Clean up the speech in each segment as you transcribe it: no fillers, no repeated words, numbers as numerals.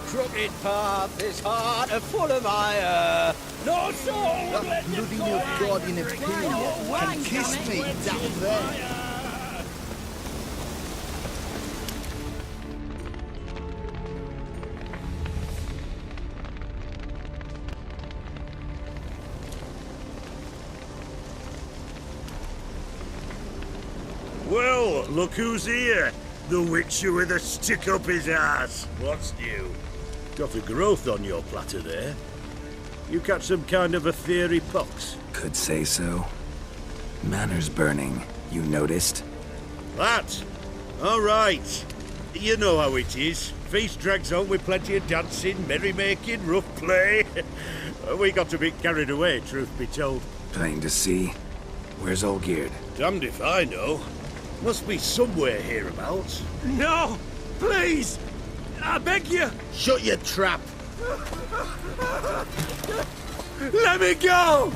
crooked path is hard and full of ire. No soul That bloody Nilfgaardian Imperial can kiss me down there. Well, look who's here. The Witcher with a stick up his ass. What's new? Got a growth on your platter there. You catch some kind of a theory pox? Could say so. Manor's burning, you noticed? That? All right. You know how it is. Feast drags on with plenty of dancing, merrymaking, rough play. We got a bit carried away, truth be told. Plain to see. Where's Olgierd? Damned if I know. Must be somewhere hereabouts. No! Please! I beg you! Shut your trap. Let me go!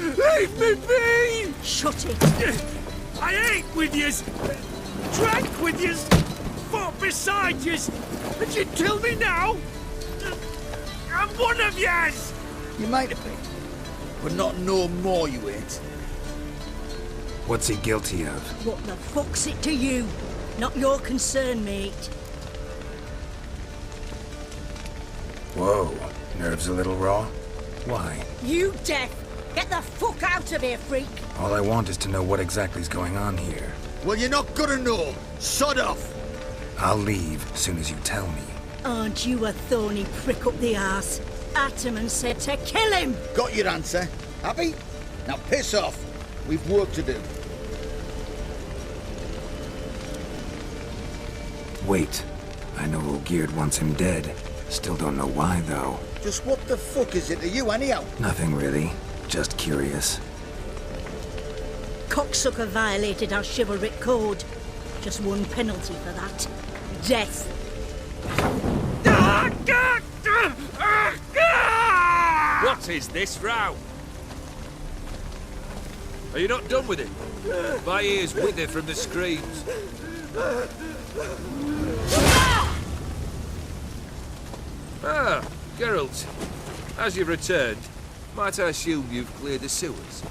Leave me be! Shut it! I ate with yous! Drank with yous! Fought beside yous! And you'd kill me now? I'm one of yous! You might have been, but not no more you ain't. What's he guilty of? What the fuck's it to you? Not your concern, mate. Whoa, nerves a little raw? Why? You deaf! Get the fuck out of here, freak! All I want is to know what exactly's going on here. Well, you're not gonna know. Sod off. I'll leave as soon as you tell me. Aren't you a thorny prick up the arse? Ataman said to kill him! Got your answer. Happy? Now piss off. We've work to do. Wait. I know Olgierd wants him dead. Still don't know why, though. Just what the fuck is it to you, anyhow? Nothing really. Just curious. Cocksucker violated our chivalric code. Just one penalty for that. Death. What is this row? Are you not done with it? My ears wither from the screams. Ah, Geralt. As you've returned, might I assume you've cleared the sewers?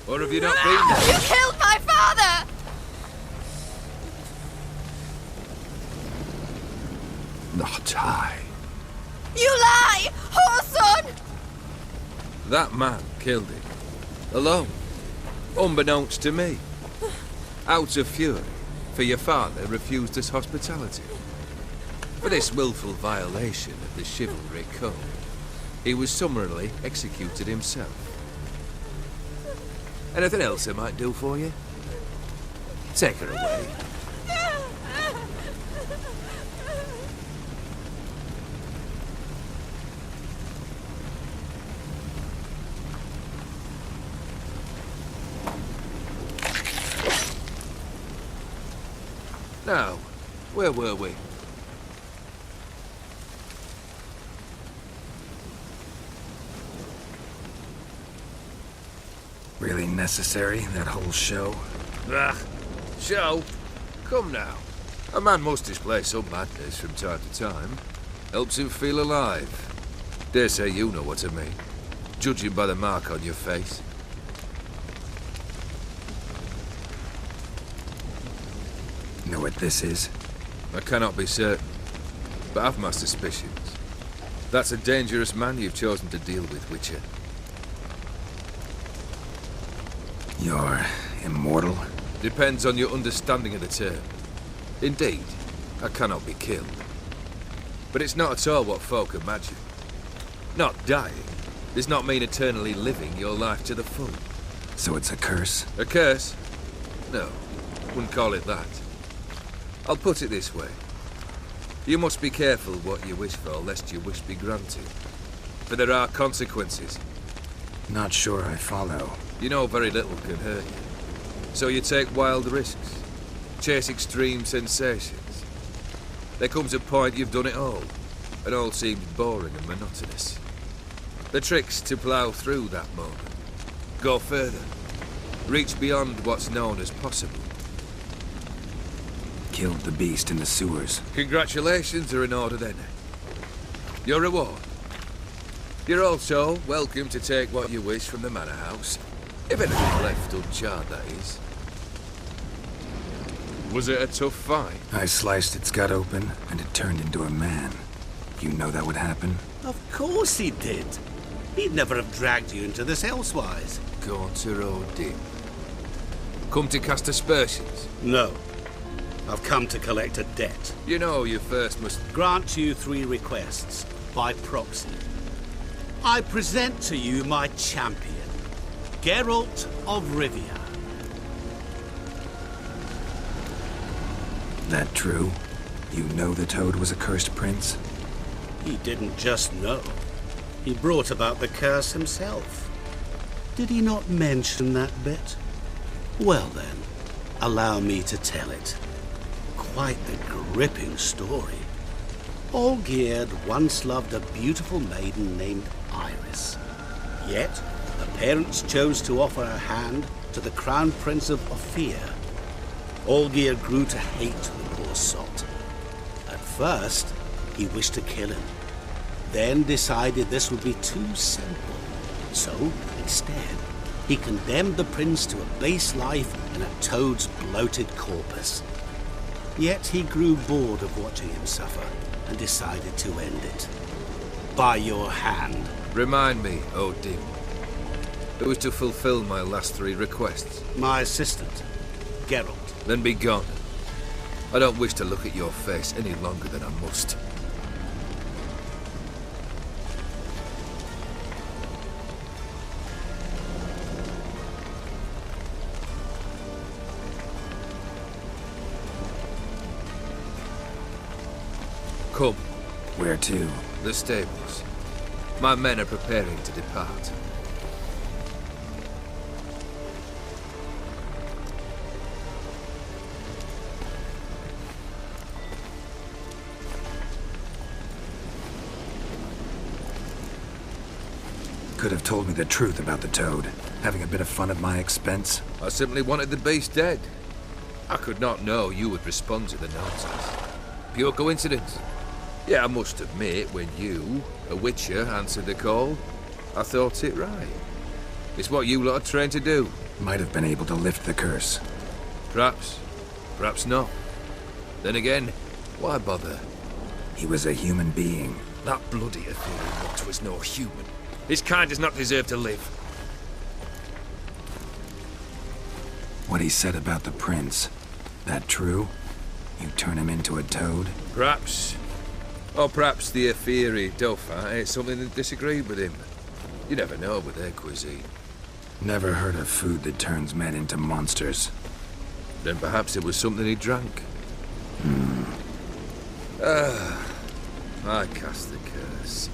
Or have you not been there? You killed my father! Not I. You lie! Whoreson! That man killed him. Alone. Unbeknownst to me. Out of fury, for your father refused us hospitality. For this willful violation of the chivalry code, he was summarily executed himself. Anything else I might do for you? Take her away. Now, where were we? Really necessary, that whole show? Ah, show? Come now. A man must display some madness from time to time. Helps him feel alive. Dare say you know what I mean. Judging by the mark on your face. Know what this is? I cannot be certain, but I've my suspicions. That's a dangerous man you've chosen to deal with, Witcher. You're immortal? Depends on your understanding of the term. Indeed, I cannot be killed. But it's not at all what folk imagine. Not dying does not mean eternally living your life to the full. So it's a curse? A curse? No, wouldn't call it that. I'll put it this way. You must be careful what you wish for, lest your wish be granted. For there are consequences. Not sure I follow. You know very little can hurt you. So you take wild risks. Chase extreme sensations. There comes a point you've done it all, and all seems boring and monotonous. The trick's to plough through that moment. Go further. Reach beyond what's known as possible. killed the beast in the sewers. Congratulations are in order then. Your reward. You're also welcome to take what you wish from the manor house. If anything's left uncharred, that is. Was it a tough fight? I sliced its gut open, and it turned into a man. You know that would happen? Of course he did. He'd never have dragged you into this elsewise. Gaunter O'Dim. Come to cast aspersions? No. I've come to collect a debt. You know you first must... Grant you 3 requests, by proxy. I present to you my champion, Geralt of Rivia. That true? You know the Toad was a cursed prince? He didn't just know. He brought about the curse himself. Did he not mention that bit? Well then, allow me to tell it. Quite the gripping story. Olgierd once loved a beautiful maiden named Iris. Yet, her parents chose to offer her hand to the Crown Prince of Ophir. Olgierd grew to hate the poor sot. At first, he wished to kill him. Then decided this would be too simple. So, instead, he condemned the prince to a base life in a toad's bloated corpus. Yet he grew bored of watching him suffer and decided to end it. By your hand. Remind me, O'Dim. Who was to fulfill my last 3 requests? My assistant, Geralt. Then be gone. I don't wish to look at your face any longer than I must. Come. Where to? The stables. My men are preparing to depart. Could have told me the truth about the Toad, having a bit of fun at my expense. I simply wanted the beast dead. I could not know you would respond to the notice. Pure coincidence. Yeah, I must admit, when you, a witcher, answered the call, I thought it right. It's what you lot are trained to do. Might have been able to lift the curse. Perhaps. Perhaps not. Then again, why bother? He was a human being. That bloody Ethereal was no human. His kind does not deserve to live. What he said about the prince, that true? You turn him into a toad? Perhaps. Or perhaps the Ephiri Dauphin ate something that disagreed with him. You never know with their cuisine. Never heard of food that turns men into monsters. Then perhaps it was something he drank. I cast the curse.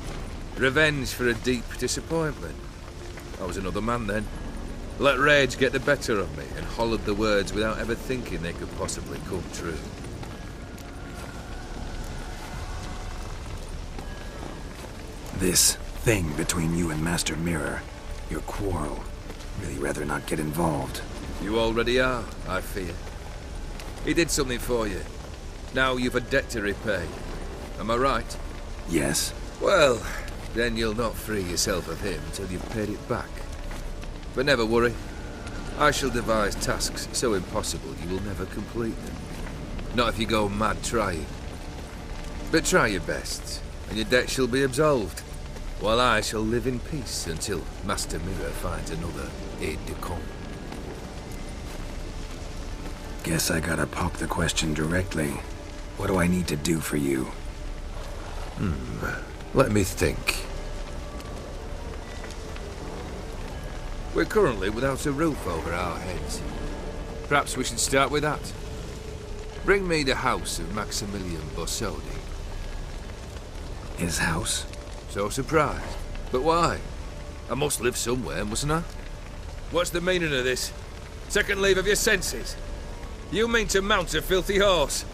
Revenge for a deep disappointment. I was another man then. Let rage get the better of me and hollered the words without ever thinking they could possibly come true. This thing between you and Master Mirror, your quarrel, really rather not get involved. You already are, I fear. He did something for you. Now you've a debt to repay. Am I right? Yes. Well, then you'll not free yourself of him till you've paid it back. But never worry. I shall devise tasks so impossible you will never complete them. Not if you go mad trying. But try your best, and your debt shall be absolved, while I shall live in peace until Master Mirror finds another aide-de-camp. Guess I gotta pop the question directly. What do I need to do for you? Let me think. We're currently without a roof over our heads. Perhaps we should start with that. Bring me the house of Maximilian Borsodi. His house? So surprised. But why? I must live somewhere, mustn't I? What's the meaning of this? Second leave of your senses? You mean to mount a filthy horse?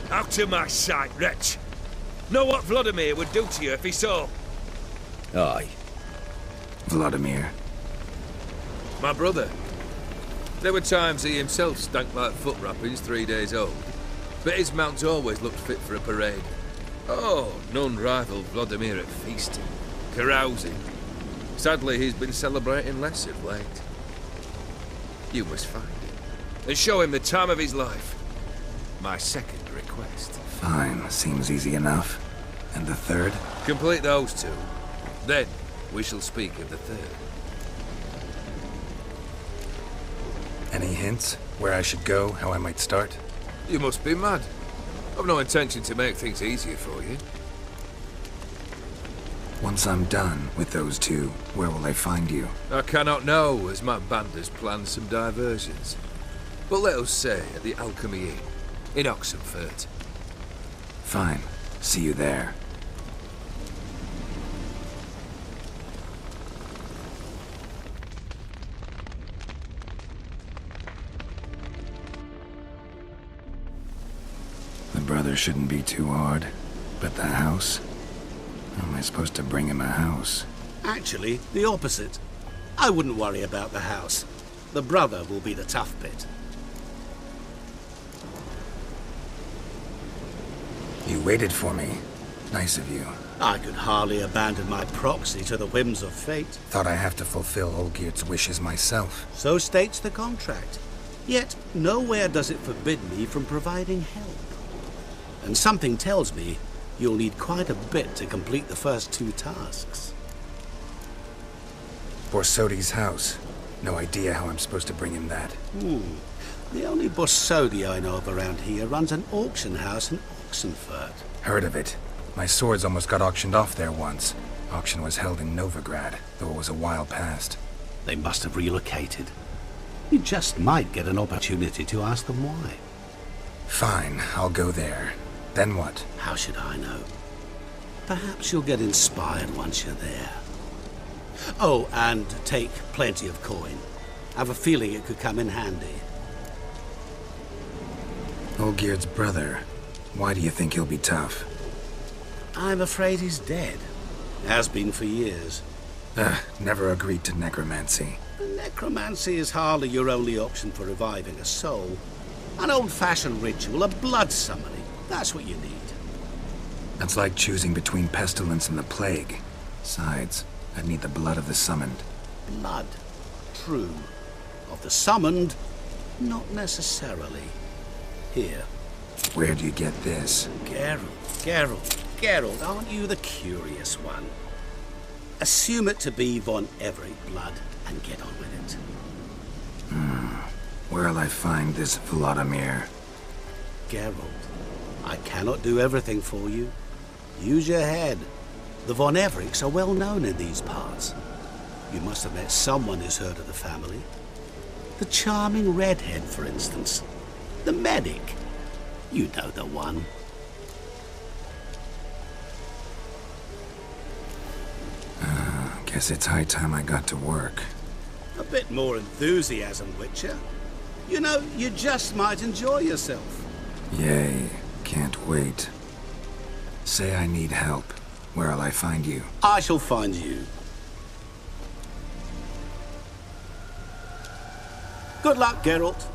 Out of my sight, wretch! Know what Vladimir would do to you if he saw? Aye. Vladimir. My brother. There were times he himself stank like foot wrappings 3 days old. but his mount's always looked fit for a parade. Oh, none rival Vladimir at feasting, carousing. Sadly, he's been celebrating less of late. You must find him, and show him the time of his life. My second request. Fine, seems easy enough. And the third? Complete those two. Then, we shall speak of the third. Any hints? Where I should go? How I might start? You must be mad. I've no intention to make things easier for you. Once I'm done with those two, where will I find you? I cannot know, as my band has planned some diversions. But let us say at the Alchemy Inn, in Oxenfurt. Fine. See you there. The brother shouldn't be too hard. But the house? How am I supposed to bring him a house? Actually, the opposite. I wouldn't worry about the house. The brother will be the tough bit. You waited for me. Nice of you. I could hardly abandon my proxy to the whims of fate. Thought I have to fulfill Olgierd's wishes myself. So states the contract. Yet, nowhere does it forbid me from providing help. And something tells me you'll need quite a bit to complete the first two tasks. Borsodi's house. No idea how I'm supposed to bring him that. The only Borsodi I know of around here runs an auction house in Oxenfurt. Heard of it. My swords almost got auctioned off there once. Auction was held in Novigrad, though it was a while past. They must have relocated. You just might get an opportunity to ask them why. Fine, I'll go there. Then what? How should I know? Perhaps you'll get inspired once you're there. Oh, and take plenty of coin. I have a feeling it could come in handy. Olgierd's brother. Why do you think he'll be tough? I'm afraid he's dead. Has been for years. Never agreed to necromancy. Necromancy is hardly your only option for reviving a soul. An old-fashioned ritual, a blood summoning. That's what you need. That's like choosing between pestilence and the plague. Besides, I'd need the blood of the summoned. Blood. True. Of the summoned, not necessarily. Here. Where do you get this? Geralt, aren't you the curious one? Assume it to be von Everett blood and get on with it. Where'll I find this Vladimir? Geralt, I cannot do everything for you. Use your head. The von Evericks are well known in these parts. You must have met someone who's heard of the family. The charming redhead, for instance. The medic. You know the one. Guess it's high time I got to work. A bit more enthusiasm, Witcher. You know, you just might enjoy yourself. Yay, can't wait. Say I need help. Where'll I find you? I shall find you. Good luck, Geralt.